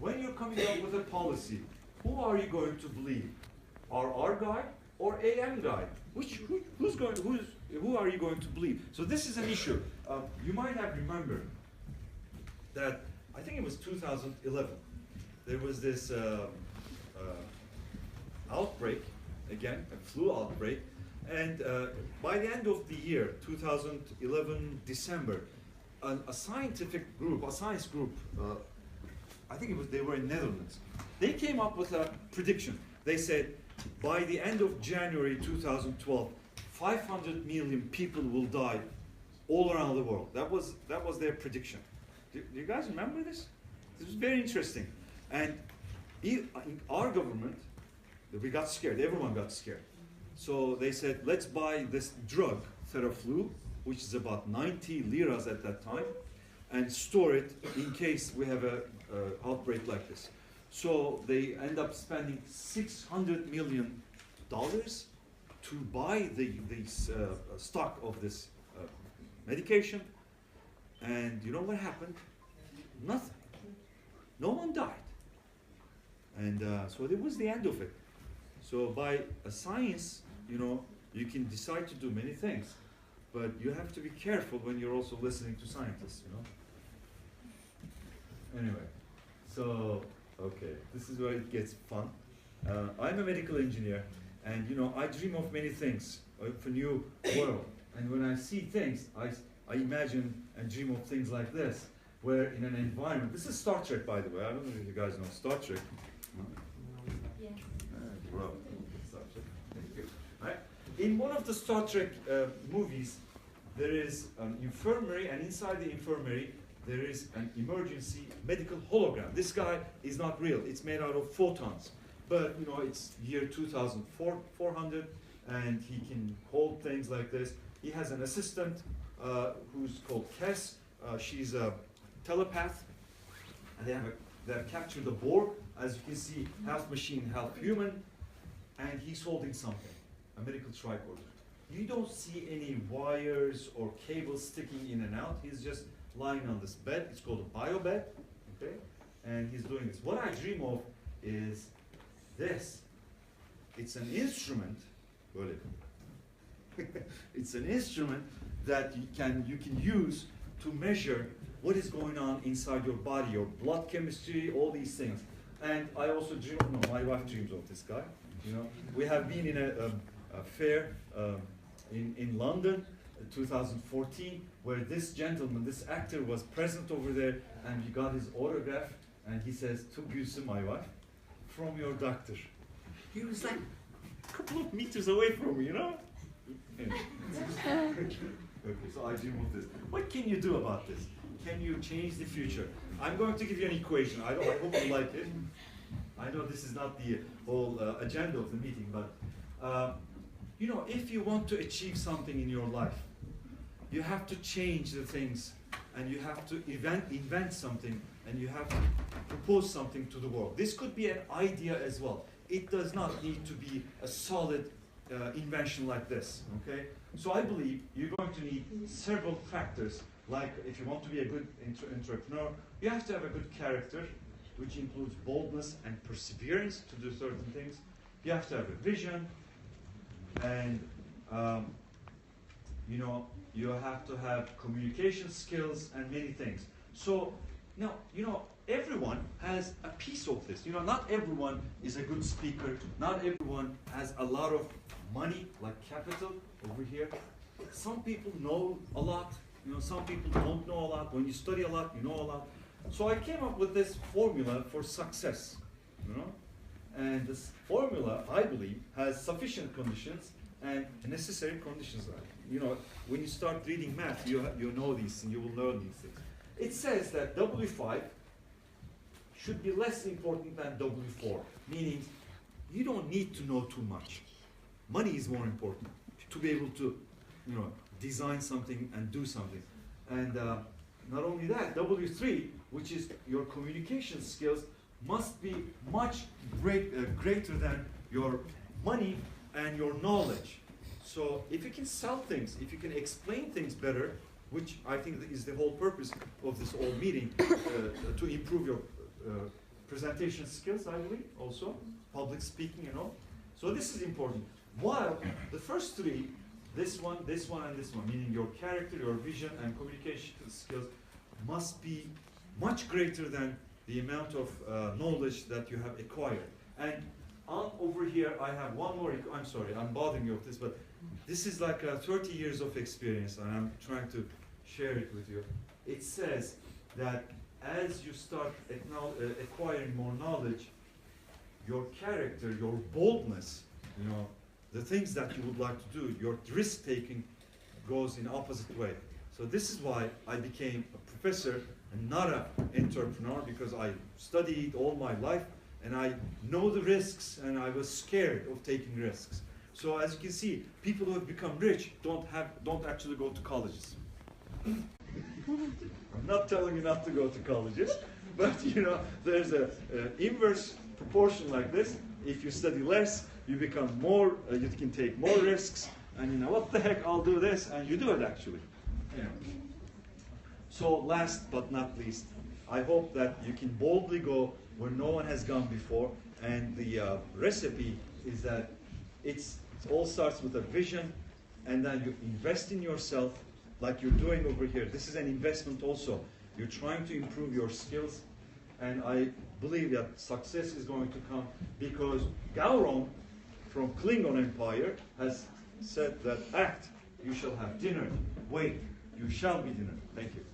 when you're coming up with a policy, who are you going to believe? R guy or AM guy? Who are you going to believe? So this is an issue. You might have remembered that, I think it was 2011, there was this outbreak, again, a flu outbreak, and by the end of the year, 2011, December, a scientific group, a science group, I think they were in Netherlands, they came up with a prediction. They said, by the end of January 2012, 500 million people will die all around the world. That was their prediction. Do you guys remember this? This was very interesting. And in our government, we got scared. Everyone got scared. So they said, let's buy this drug, Theraflu, which is about 90 liras at that time, and store it in case we have a outbreak like this. So they end up spending $600 million to buy the stock of this medication. And you know what happened? Nothing. No one died. And so it was the end of it. So by science, you can decide to do many things, but you have to be careful when you're also listening to scientists, Anyway, so, okay, this is where it gets fun. I'm a medical engineer, and I dream of many things, of a new world. And when I see things, I imagine and dream of things like this, where in an environment, this is Star Trek, by the way. I don't know if you guys know Star Trek. Yeah. Wow. Star Trek. Thank you. Right? In one of the Star Trek movies, there is an infirmary, and inside the infirmary, there is an emergency medical hologram. This guy is not real. It's made out of photons. But, it's year 2400, and he can hold things like this. He has an assistant who's called Kes. She's a telepath, and they have captured the Borg, as you can see, half machine, half human, and he's holding something, a medical tricorder. You don't see any wires or cables sticking in and out. He's just lying on this bed. It's called a bio bed, okay? And he's doing this. What I dream of is this. It's an instrument, it's an instrument that you can use to measure what is going on inside your body, your blood chemistry, all these things. And I also dream, my wife dreams of this guy. We have been in a fair in London, 2014, where this gentleman, this actor, was present over there, and we got his autograph, and he says, "To Gülsüm, my wife, from your doctor." He was like a couple of meters away from me, Anyway. Okay, so I dream of this. What can you do about this? Can you change the future? I'm going to give you an equation. I hope you like it. I know this is not the whole agenda of the meeting, but if you want to achieve something in your life, you have to change the things, and you have to invent something, and you have to propose something to the world. This could be an idea as well. It does not need to be a solid invention like this, okay? So I believe you're going to need several factors, like if you want to be a good entrepreneur, you have to have a good character, which includes boldness and perseverance to do certain things. You have to have a vision, and you have to have communication skills and many things. So now, everyone has a piece of this. Not everyone is a good speaker. Not everyone has a lot of money, like capital over here. Some people know a lot. Some people don't know a lot. When you study a lot, you know a lot. So I came up with this formula for success. And this formula, I believe, has sufficient conditions and necessary conditions. When you start reading math, you know these things. You will learn these things. It says that W5 should be less important than W4, meaning you don't need to know too much. Money is more important to be able to, design something and do something. And not only that, W3, which is your communication skills, must be much greater than your money and your knowledge. So if you can sell things, if you can explain things better, which I think is the whole purpose of this whole meeting, to improve your presentation skills, I believe, also, public speaking and all. So this is important. While the first three, this one, and this one, meaning your character, your vision, and communication skills, must be much greater than the amount of knowledge that you have acquired. And over here, I have one more. I'm sorry, I'm bothering you with this, but this is like 30 years of experience, and I'm trying to share it with you. It says that as you start acquiring more knowledge, your character, your boldness, you know, the things that you would like to do, your risk-taking goes in opposite way. So this is why I became a professor and not an entrepreneur, because I studied all my life and I know the risks and I was scared of taking risks. So as you can see, people who have become rich don't actually go to colleges. I'm not telling you not to go to colleges, but you know, there's an inverse proportion like this. If you study less, you become more, you can take more risks, and you know, what the heck, I'll do this, and you do it actually. Yeah. So last but not least, I hope that you can boldly go where no one has gone before, and the recipe is that it all starts with a vision, and then you invest in yourself like you're doing over here. This is an investment also. You're trying to improve your skills, and I believe that success is going to come because Gauron from Klingon Empire has said that act, you shall have dinner. Wait, you shall be dinner. Thank you.